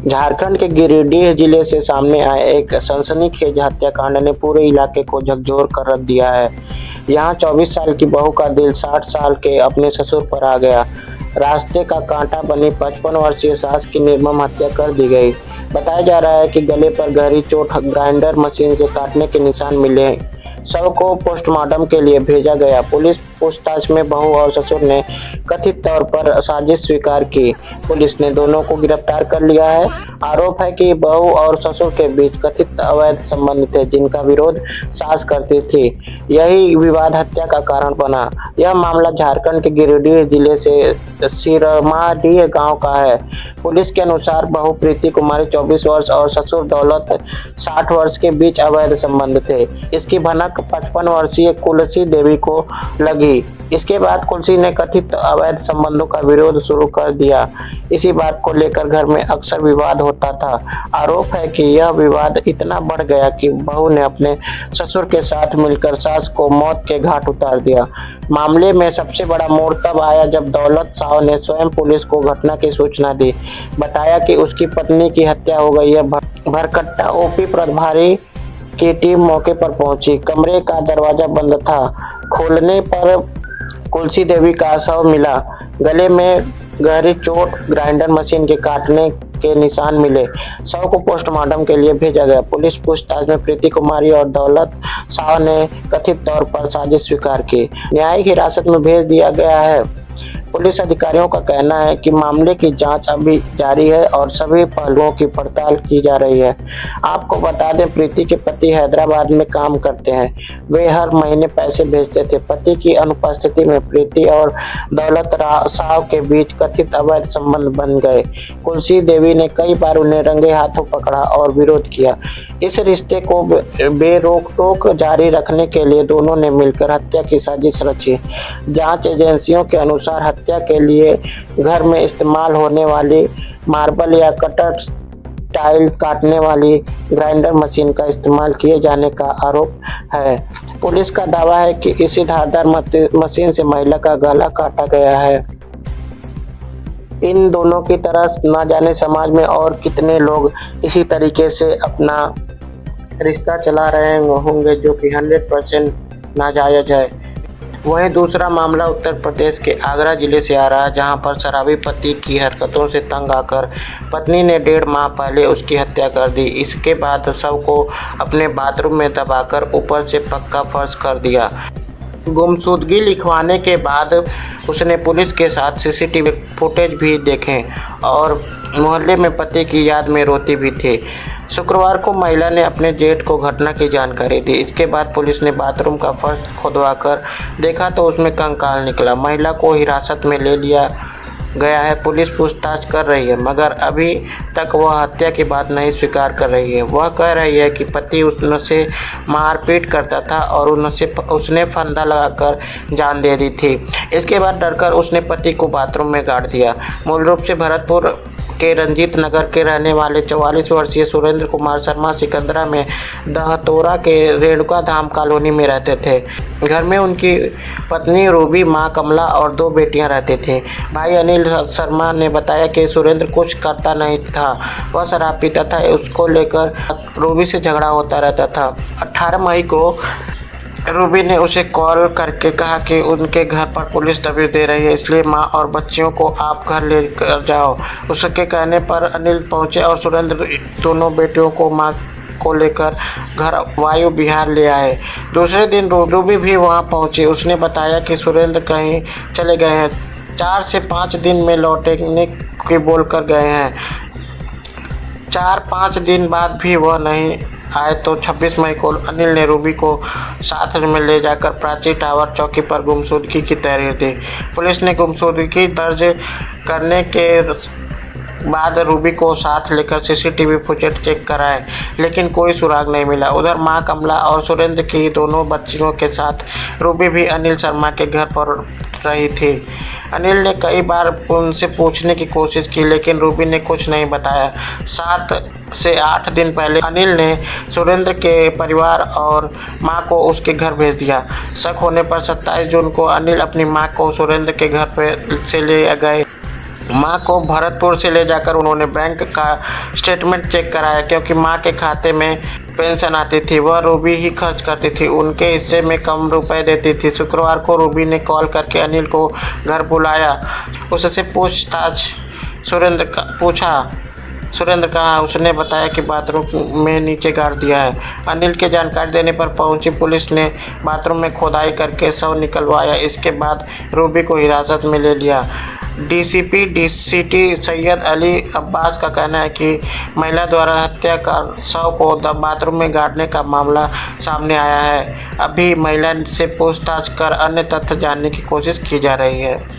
झारखंड के गिरिडीह जिले से सामने आए एक सनसनीखेज हत्याकांड ने पूरे इलाके को झकझोर कर रख दिया है। यहां 24 साल की बहू का दिल 60 साल के अपने ससुर पर आ गया। रास्ते का कांटा बनी 55 वर्षीय सास की निर्मम हत्या कर दी गई। बताया जा रहा है कि गले पर गहरी चोट, ग्राइंडर मशीन से काटने के निशान मिले हैं। शव को पोस्टमार्टम के लिए भेजा गया। पुलिस पूछताछ में बहू और ससुर ने कथित तौर पर साजिश स्वीकार की। पुलिस ने दोनों को गिरफ्तार कर लिया है। आरोप है कि बहू और ससुर के बीच कथित अवैध संबंध थे, जिनका विरोध सास करती थी। यही विवाद हत्या का कारण बना। यह मामला झारखंड के गिरिडीह जिले से सिरमाडीह गांव का है। पुलिस के अनुसार बहू प्रीति कुमारी 24 वर्ष और ससुर दौलत 60 वर्ष के बीच अवैध संबंध थे। इसकी भनक 55 वर्षीय कुलसी देवी को लगी। इसके बाद कुलसी ने कथित अवैध संबंधों का विरोध शुरू कर दिया। इसी बात को लेकर घर में अक्सर विवाद होता था। आरोप है कि यह विवाद इतना बढ़ गया कि बहू ने अपने ससुर के साथ मिलकर सास को मौत के घाट उतार दिया। मामले में सबसे बड़ा मोड़ तब आया जब दौलत साव ने स्वयं पुलिस को घटना की सूचना दी। बताया कि उसकी पत्नी की हत्या हो गई है। भरकट्टा ओपी प्रभारी की टीम मौके पर पहुंची। कमरे का दरवाजा बंद था। खोलने पर कुलसी देवी का शव मिला। गले में गहरी चोट, ग्राइंडर मशीन के काटने के निशान मिले। शव को पोस्टमार्टम के लिए भेजा गया। पुलिस पूछताछ में प्रीति कुमारी और दौलत साव ने कथित तौर पर साजिश स्वीकार की। न्यायिक हिरासत में भेज दिया गया है। पुलिस अधिकारियों का कहना है कि मामले की जांच अभी जारी है और सभी पहलुओं की पड़ताल की जा रही है। आपको बता दें, प्रीति के पति हैदराबाद में काम करते हैं। वे हर महीने पैसे भेजते थे। पति की अनुपस्थिति में प्रीति और दौलत साव के बीच कथित अवैध संबंध बन गए। कुलसी देवी ने कई बार उन्हें रंगे हाथों पकड़ा और विरोध किया। इस रिश्ते को बेरोक-टोक जारी रखने के लिए दोनों ने मिलकर हत्या की साजिश रची। जांच एजेंसियों के अनुसार हत्या के लिए घर में इस्तेमाल होने वाली मार्बल या कटर, टाइल काटने वाली ग्राइंडर मशीन का इस्तेमाल किए जाने का आरोप है। पुलिस का दावा है कि इसी धारदार मशीन से महिला का गला काटा गया है। इन दोनों की तरह न जाने समाज में और कितने लोग इसी तरीके से अपना रिश्ता चला रहे होंगे, जो कि 100% नाजायज है। वहीं दूसरा मामला उत्तर प्रदेश के आगरा जिले से आ रहा है, जहां पर शराबी पति की हरकतों से तंग आकर पत्नी ने 1.5 माह पहले उसकी हत्या कर दी। इसके बाद शव को अपने बाथरूम में दबाकर ऊपर से पक्का फर्श कर दिया। गुमशुदगी लिखवाने के बाद उसने पुलिस के साथ सीसीटीवी फुटेज भी देखे और मोहल्ले में पति की याद में रोती भी थी। शुक्रवार को महिला ने अपने जेठ को घटना की जानकारी दी। इसके बाद पुलिस ने बाथरूम का फर्श खुदवाकर देखा तो उसमें कंकाल निकला। महिला को हिरासत में ले लिया गया है। पुलिस पूछताछ कर रही है, मगर अभी तक वह हत्या की बात नहीं स्वीकार कर रही है। वह कह रही है कि पति उससे मारपीट करता था और उसने फंदा लगाकर जान दे दी थी। इसके बाद डरकर उसने पति को बाथरूम में गाड़ दिया। मूल रूप से भरतपुर के रंजीत नगर के रहने वाले 44 वर्षीय सुरेंद्र कुमार शर्मा सिकंदरा में दहतोरा के रेणुका धाम कॉलोनी में रहते थे। घर में उनकी पत्नी रूबी, मां कमला और 2 बेटियां रहते थे। भाई अनिल शर्मा ने बताया कि सुरेंद्र कुछ करता नहीं था, वह शराब पीता था। उसको लेकर रूबी से झगड़ा होता रहता था। 18 मई को रूबी ने उसे कॉल करके कहा कि उनके घर पर पुलिस दबिश दे रही है, इसलिए मां और बच्चियों को आप घर लेकर जाओ। उसके कहने पर अनिल पहुंचे और सुरेंद्र दोनों बेटियों को मां को लेकर घर वायु विहार ले आए। दूसरे दिन रूबी भी वहां पहुंची। उसने बताया कि सुरेंद्र कहीं चले गए हैं, 4 से 5 दिन में लौटने की बोलकर गए हैं। 4-5 दिन बाद भी वह नहीं आए तो 26 मई को अनिल ने रूबी को साथ में ले जाकर प्राची टावर चौकी पर गुमशुदगी की तहरीर दी। पुलिस ने गुमशुदगी दर्ज करने के बाद रूबी को साथ लेकर सीसीटीवी फुटेज चेक कराए, लेकिन कोई सुराग नहीं मिला। उधर मां कमला और सुरेंद्र की दोनों बच्चियों के साथ रूबी भी अनिल शर्मा के घर पर रही थी। अनिल ने कई बार उनसे पूछने की कोशिश की, लेकिन रूबी ने कुछ नहीं बताया। 7 से 8 दिन पहले अनिल ने सुरेंद्र के परिवार और मां को उसके घर भेज दिया। शक होने पर 27 जून को अनिल अपनी मां को सुरेंद्र के घर पर से ले गए। मां को भरतपुर से ले जाकर उन्होंने बैंक का स्टेटमेंट चेक कराया, क्योंकि मां के खाते में पेंशन आती थी, वह रूबी ही खर्च करती थी, उनके हिस्से में कम रुपए देती थी। शुक्रवार को रूबी ने कॉल करके अनिल को घर बुलाया, उससे पूछताछ सुरेंद्र कहा। उसने बताया कि बाथरूम में नीचे गाड़ दिया है। अनिल के जानकारी देने पर पहुंची पुलिस ने बाथरूम में खोदाई करके शव निकलवाया। इसके बाद रूबी को हिरासत में ले लिया। डीसीपी डीसीटी सैयद अली अब्बास का कहना है कि महिला द्वारा हत्या कर शव को बाथरूम में गाड़ने का मामला सामने आया है। अभी महिला से पूछताछ कर अन्य तथ्य जानने की कोशिश की जा रही है।